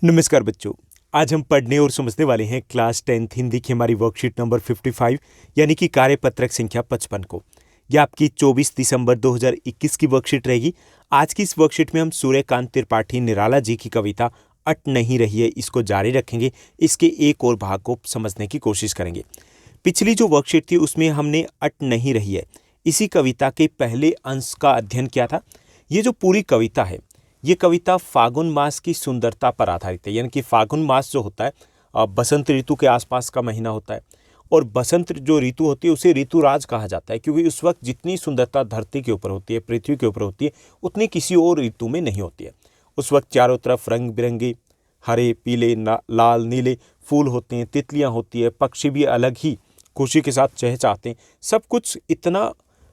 नमस्कार बच्चों। आज हम पढ़ने और समझने वाले हैं क्लास 10th हिंदी की हमारी वर्कशीट नंबर 55 यानी कि कार्यपत्रक संख्या 55 को। यह आपकी 24 दिसंबर 2021 की वर्कशीट रहेगी। आज की इस वर्कशीट में हम सूर्यकांत त्रिपाठी निराला जी की कविता अट नहीं रही है इसको जारी रखेंगे। इसके एक और भाग को समझने की कोशिश करेंगे। पिछली जो वर्कशीट थी उसमें हमने अट नहीं रही है इसी कविता के पहले अंश का अध्ययन किया था। ये जो पूरी कविता है ये कविता फागुन मास की सुंदरता पर आधारित है। यानी कि फागुन मास जो होता है बसंत ऋतु के आसपास का महीना होता है और बसंत जो ऋतु होती है उसे ऋतुराज कहा जाता है, क्योंकि उस वक्त जितनी सुंदरता धरती के ऊपर होती है, पृथ्वी के ऊपर होती है, उतनी किसी और ऋतु में नहीं होती है। उस वक्त चारों तरफ रंग बिरंगे हरे पीले लाल नीले फूल होते हैं, तितलियाँ होती है, पक्षी भी अलग ही खुशी के साथ चहचहाते हैं। सब कुछ इतना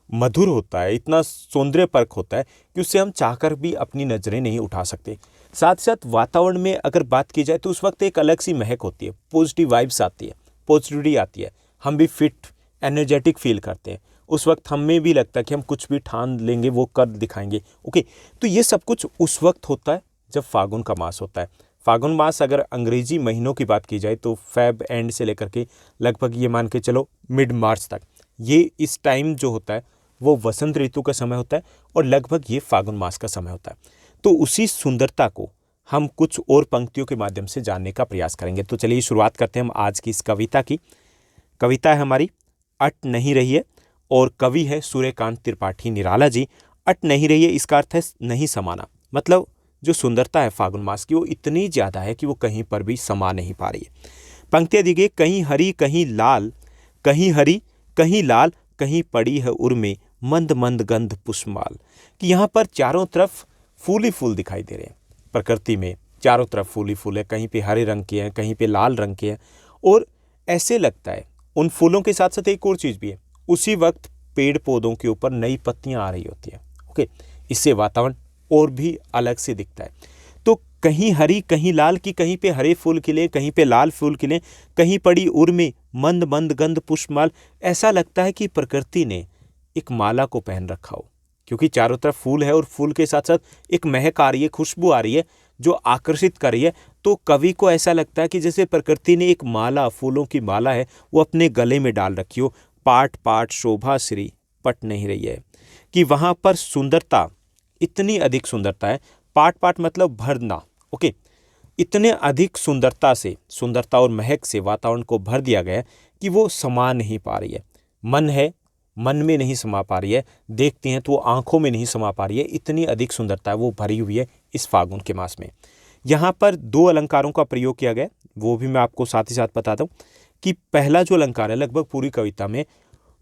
मधुर होता है, इतना सौंदर्यपर्क होता है कि उससे हम चाहकर भी अपनी नज़रें नहीं उठा सकते। साथ साथ वातावरण में अगर बात की जाए तो उस वक्त एक अलग सी महक होती है, पॉजिटिव वाइब्स आती है, पॉजिटिविटी आती है, हम भी फिट एनर्जेटिक फील करते हैं। उस वक्त हमें भी लगता है कि हम कुछ भी ठान लेंगे, वो कर दिखाएंगे। ओके, तो ये सब कुछ उस वक्त होता है जब फागुन का मास होता है। फागुन मास अगर अंग्रेजी महीनों की बात की जाए तो फेब एंड से लेकर के लगभग ये मान के चलो मिड मार्च तक, ये इस टाइम जो होता है वो वसंत ऋतु का समय होता है और लगभग ये फागुन मास का समय होता है। तो उसी सुंदरता को हम कुछ और पंक्तियों के माध्यम से जानने का प्रयास करेंगे। तो चलिए शुरुआत करते हैं हम आज की इस कविता की। कविता है हमारी अट नहीं रही है और कवि है सूर्यकांत त्रिपाठी निराला जी। अट नहीं रही है इसका अर्थ है नहीं समाना, मतलब जो सुंदरता है फागुन मास की वो इतनी ज़्यादा है कि वो कहीं पर भी समा नहीं पा रही है। पंक्तियाँ दी गई, कहीं हरी कहीं लाल, कहीं हरी कहीं लाल, कहीं पड़ी है उर में मंद मंद गंध पुष्पमाल। कि यहाँ पर चारों तरफ फूल ही फूल दिखाई दे रहे हैं। प्रकृति में चारों तरफ फूल ही फूल है, कहीं पे हरे रंग के हैं, कहीं पे लाल रंग के हैं। और ऐसे लगता है उन फूलों के साथ साथ एक और चीज़ भी है, उसी वक्त पेड़ पौधों के ऊपर नई पत्तियाँ आ रही होती हैं। ओके, इससे वातावरण और भी अलग से दिखता है। तो कहीं हरी कहीं लाल, की कहीं पे हरे फूल खिले, कहीं पे लाल फूल खिले, कहीं पड़ी उर में मंद मंद गंध पुष्पमाल। ऐसा लगता है कि प्रकृति ने एक माला को पहन रखा हो, क्योंकि चारों तरफ फूल है और फूल के साथ साथ एक महक आ रही है, खुशबू आ रही है जो आकर्षित कर रही है। तो कवि को ऐसा लगता है कि जैसे प्रकृति ने एक माला, फूलों की माला है, वो अपने गले में डाल रखी हो। पाट पाट शोभा श्री पट नहीं रही है, कि वहाँ पर सुंदरता, इतनी अधिक सुंदरता है। पाट पाट मतलब भरना। ओके, इतने अधिक सुंदरता से, सुंदरता और महक से वातावरण को भर दिया गया कि वो समा नहीं पा रही है। मन है, मन में नहीं समा पा रही है, देखते हैं तो वो आंखों में नहीं समा पा रही है। इतनी अधिक सुंदरता है वो भरी हुई है इस फागुन के मास में। यहाँ पर दो अलंकारों का प्रयोग किया गया, वो भी मैं आपको साथ ही साथ बताता हूँ। कि पहला जो अलंकार है लगभग पूरी कविता में,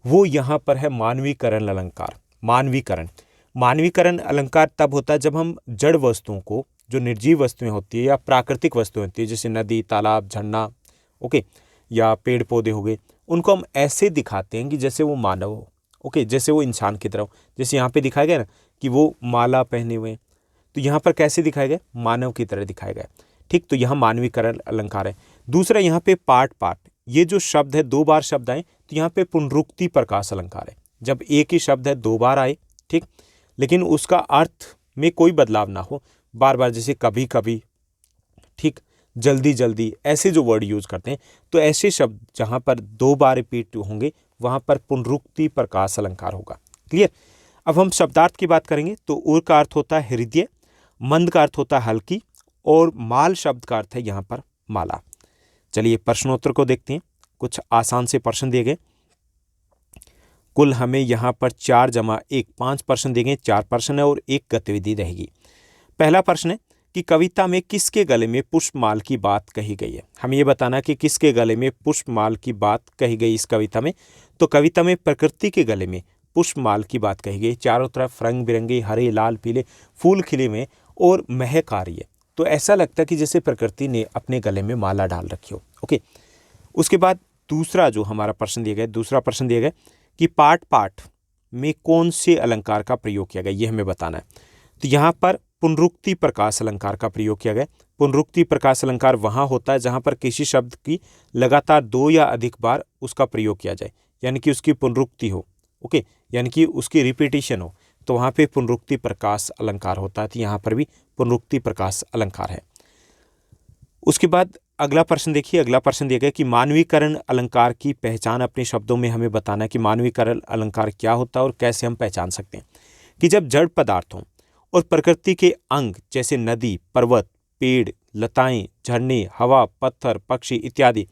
वो यहाँ पर है मानवीकरण अलंकार। मानवीकरण, मानवीकरण अलंकार तब होता है जब हम जड़ वस्तुओं को, जो निर्जीव वस्तुएं होती है या प्राकृतिक वस्तुएं होती है, जैसे नदी तालाब झरना, ओके, या पेड़ पौधे हो गए, उनको हम ऐसे दिखाते हैं कि जैसे वो मानव हो। ओके, जैसे वो इंसान की तरह हो। जैसे यहाँ पे दिखाया गया ना कि वो माला पहने हुए हैं, तो यहाँ पर कैसे दिखाया गया, मानव की तरह दिखाया गया। ठीक, तो यहाँ मानवीकरण अलंकार है। दूसरा यहाँ पे पाट पाट, ये जो शब्द है दो बार शब्द आए, तो यहाँ पे पुनरुक्ति प्रकाश अलंकार है। जब एक ही शब्द है दो बार आए, ठीक, लेकिन उसका अर्थ में कोई बदलाव ना हो, बार बार, जैसे कभी कभी, ठीक, जल्दी जल्दी, ऐसे जो वर्ड यूज करते हैं, तो ऐसे शब्द जहाँ पर दो बार रिपीट होंगे वहाँ पर पुनरुक्ति प्रकाश अलंकार होगा। क्लियर। अब हम शब्दार्थ की बात करेंगे तो उर का अर्थ होता है हृदय, मंद का अर्थ होता है हल्की, और माल शब्द का अर्थ है यहाँ पर माला। चलिए प्रश्नोत्तर को देखते हैं। कुछ आसान से प्रश्न दिए गए। कुल हमें यहाँ पर 4 जमा 1 5 प्रश्न दिए गए, 4 प्रश्न है और एक गतिविधि रहेगी। पहला प्रश्न है कि कविता में किसके गले में पुष्पमाल की बात कही गई है। हमें ये बताना कि किसके गले में पुष्पमाल की बात कही गई इस कविता में। तो कविता में प्रकृति के गले में पुष्पमाल की बात कही गई। चारों तरफ रंग बिरंगे हरे लाल पीले फूल खिले में और महक आ रही है, तो ऐसा लगता है कि जैसे प्रकृति ने अपने गले में माला डाल रखी हो। ओके, उसके बाद दूसरा जो हमारा प्रश्न दिया गया, दूसरा प्रश्न दिया गया कि पाठ पाठ में कौन से अलंकार का प्रयोग किया गया, ये हमें बताना है। तो यहाँ पर पुनरुक्ति प्रकाश अलंकार का प्रयोग किया गया। पुनरुक्ति प्रकाश अलंकार वहाँ होता है जहाँ पर किसी शब्द की लगातार 2 या अधिक बार उसका प्रयोग किया जाए, यानी कि उसकी पुनरुक्ति हो। ओके, यानी कि उसकी रिपीटिशन हो, तो वहाँ पे पुनरुक्ति प्रकाश अलंकार होता है। तो यहाँ पर भी पुनरुक्ति प्रकाश अलंकार है। उसके बाद अगला प्रश्न देखिए, अगला प्रश्न दिया गया कि मानवीकरण अलंकार की पहचान अपने शब्दों में हमें बताना है कि मानवीकरण अलंकार क्या होता है और कैसे हम पहचान सकते हैं। कि जब जड़ पदार्थों और प्रकृति के अंग जैसे नदी, पर्वत, पेड़, लताएं, झरने, हवा, पत्थर, पक्षी इत्यादि,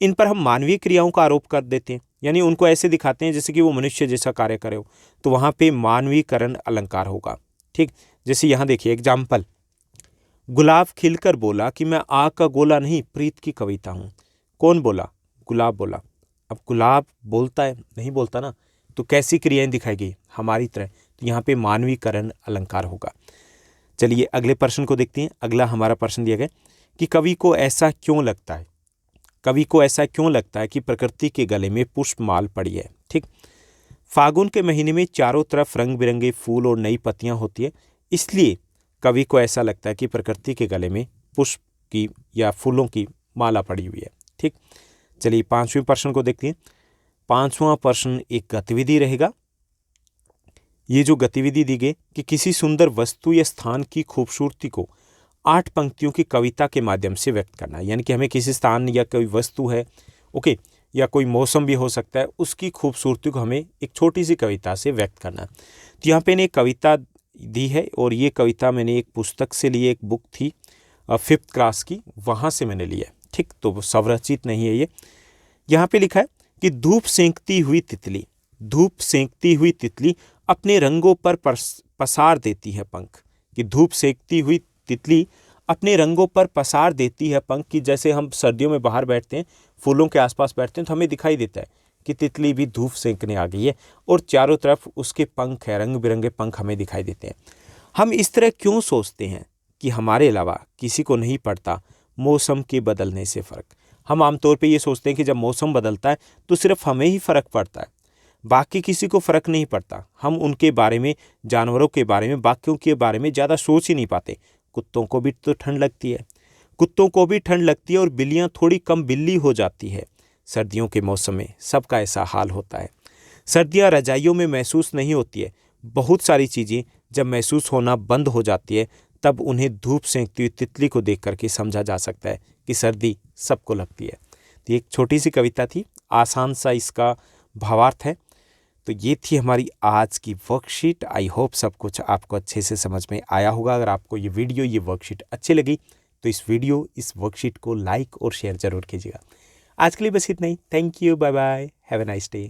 इन पर हम मानवीय क्रियाओं का आरोप कर देते हैं, यानी उनको ऐसे दिखाते हैं जैसे कि वो मनुष्य जैसा कार्य करे हो, तो वहाँ पे मानवीकरण अलंकार होगा। ठीक, जैसे यहाँ देखिए एग्जाम्पल, गुलाब खिलकर बोला कि मैं आग का गोला नहीं प्रीत की कविता हूँ। कौन बोला? गुलाब बोला। अब गुलाब बोलता है? नहीं बोलता ना, तो कैसी क्रियाएं दिखाई गई? हमारी तरह। तो यहाँ पे मानवीकरण अलंकार होगा। चलिए अगले प्रश्न को देखते हैं। अगला हमारा प्रश्न दिया गया कि कवि को ऐसा क्यों लगता है, कवि को ऐसा क्यों लगता है कि प्रकृति के गले में पुष्पमाल पड़ी है। ठीक, फागुन के महीने में चारों तरफ रंग बिरंगे फूल और नई पत्तियां होती है, इसलिए कवि को ऐसा लगता है कि प्रकृति के गले में पुष्प की या फूलों की माला पड़ी हुई है। ठीक, चलिए पांचवें प्रश्न को देखते हैं। पांचवा प्रश्न एक गतिविधि रहेगा। ये जो गतिविधि दी गई कि किसी सुंदर वस्तु या स्थान की खूबसूरती को 8 पंक्तियों की कविता के माध्यम से व्यक्त करना है। यानी कि हमें किसी स्थान या कोई वस्तु है, ओके, या कोई मौसम भी हो सकता है, उसकी खूबसूरती को हमें एक छोटी सी कविता से व्यक्त करना है। तो यहाँ पे इन्हें कविता दी है और ये कविता मैंने एक पुस्तक से ली है, एक बुक थी 5th क्लास की, वहाँ से मैंने लिया है। ठीक, तो वो स्वरचित नहीं है ये। यहाँ पे लिखा है कि धूप सेंकती हुई तितली, धूप सेंकती हुई तितली अपने रंगों पर पसार देती है पंख। कि धूप सेंकती हुई तितली अपने रंगों पर पसार देती है पंख। कि जैसे हम सर्दियों में बाहर बैठते हैं, फूलों के आसपास बैठते हैं, तो हमें दिखाई देता है कि तितली भी धूप सेंकने आ गई है और चारों तरफ उसके पंख है, रंग बिरंगे पंख हमें दिखाई देते हैं। हम इस तरह क्यों सोचते हैं कि हमारे अलावा किसी को नहीं पड़ता मौसम के बदलने से फ़र्क। हम आमतौर पे ये सोचते हैं कि जब मौसम बदलता है तो सिर्फ हमें ही फ़र्क पड़ता है, बाकी किसी को फ़र्क नहीं पड़ता। हम उनके बारे में, जानवरों के बारे में, बाकियों के बारे में ज़्यादा सोच ही नहीं पाते। कुत्तों को भी तो ठंड लगती है, कुत्तों को भी ठंड लगती है और बिल्लियाँ थोड़ी कम बिल्ली हो जाती है। सर्दियों के मौसम में सबका ऐसा हाल होता है। सर्दियाँ रजाइयों में महसूस नहीं होती है। बहुत सारी चीज़ें जब महसूस होना बंद हो जाती है, तब उन्हें धूप सेंकती हुई तितली को देख करके समझा जा सकता है कि सर्दी सबको लगती है। तो एक छोटी सी कविता थी, आसान सा इसका भावार्थ है। तो ये थी हमारी आज की वर्कशीट। आई होप सब कुछ आपको अच्छे से समझ में आया होगा। अगर आपको ये वीडियो, ये वर्कशीट अच्छी लगी तो इस वर्कशीट को लाइक और शेयर जरूर कीजिएगा। आज के लिए बस इतना ही। Thank you, bye bye, have a nice day.